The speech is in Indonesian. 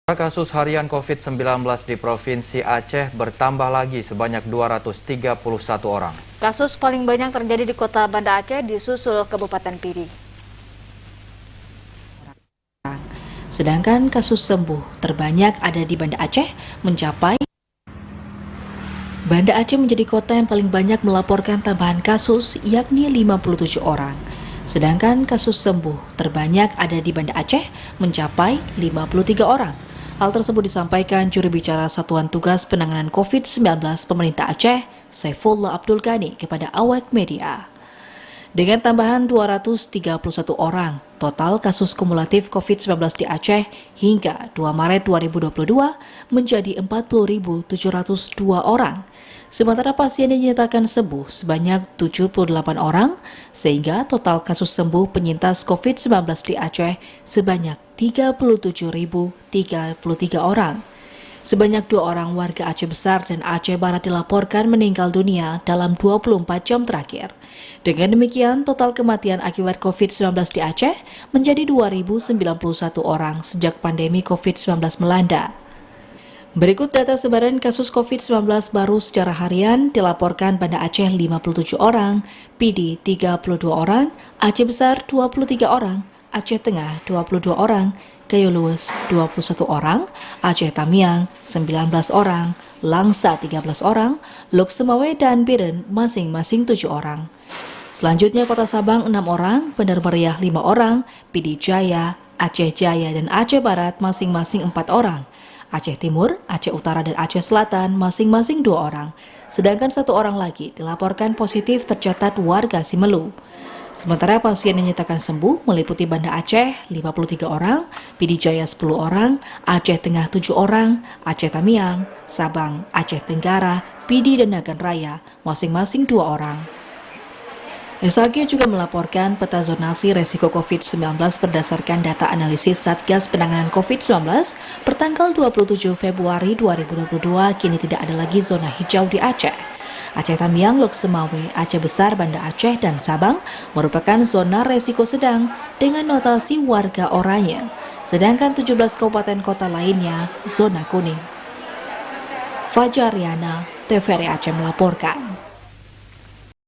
Kasus harian COVID-19 di Provinsi Aceh bertambah lagi sebanyak 231 orang. Kasus paling banyak terjadi di kota Banda Aceh disusul Kabupaten Pidi. Sedangkan kasus sembuh terbanyak ada di Banda Aceh mencapai. Banda Aceh menjadi kota yang paling banyak melaporkan tambahan kasus yakni 57 orang. Sedangkan kasus sembuh terbanyak ada di Banda Aceh mencapai 53 orang. Hal tersebut disampaikan juru bicara Satuan Tugas Penanganan COVID-19 Pemerintah Aceh, Saifullah Abdul Ghani kepada awak media. Dengan tambahan 231 orang, total kasus kumulatif COVID-19 di Aceh hingga 2 Maret 2022 menjadi 40.702 orang. Sementara pasien yang dinyatakan sembuh sebanyak 78 orang, sehingga total kasus sembuh penyintas COVID-19 di Aceh sebanyak 37.033 orang. Sebanyak 2 orang warga Aceh Besar dan Aceh Barat dilaporkan meninggal dunia dalam 24 jam terakhir. Dengan demikian, total kematian akibat COVID-19 di Aceh menjadi 2.091 orang sejak pandemi COVID-19 melanda. Berikut data sebaran kasus COVID-19 baru secara harian dilaporkan Banda Aceh 57 orang, Pidi 32 orang, Aceh Besar 23 orang, Aceh Tengah 22 orang, Gayo Luwes 21 orang, Aceh Tamiang 19 orang, Langsa 13 orang, Lok Semawe dan Biren masing-masing 7 orang. Selanjutnya Kota Sabang 6 orang, Bandar Meriah 5 orang, Pidi Jaya, Aceh Jaya dan Aceh Barat masing-masing 4 orang. Aceh Timur, Aceh Utara dan Aceh Selatan masing-masing 2 orang. Sedangkan 1 orang lagi dilaporkan positif tercatat warga Simelu. Sementara pasien yang dinyatakan sembuh meliputi Banda Aceh 53 orang, Pidi Jaya 10 orang, Aceh Tengah 7 orang, Aceh Tamiang, Sabang, Aceh Tenggara, Pidi dan Nagan Raya masing-masing 2 orang. SAG juga melaporkan peta zonasi resiko COVID-19 berdasarkan data analisis Satgas Penanganan COVID-19 pertanggal 27 Februari 2022 kini tidak ada lagi zona hijau di Aceh. Aceh Tamiang, Lok Semawe, Aceh Besar, Banda Aceh, dan Sabang merupakan zona resiko sedang dengan notasi warga oranye. Sedangkan 17 kabupaten kota lainnya zona kuning. Fajar Riana, TVRI Aceh melaporkan.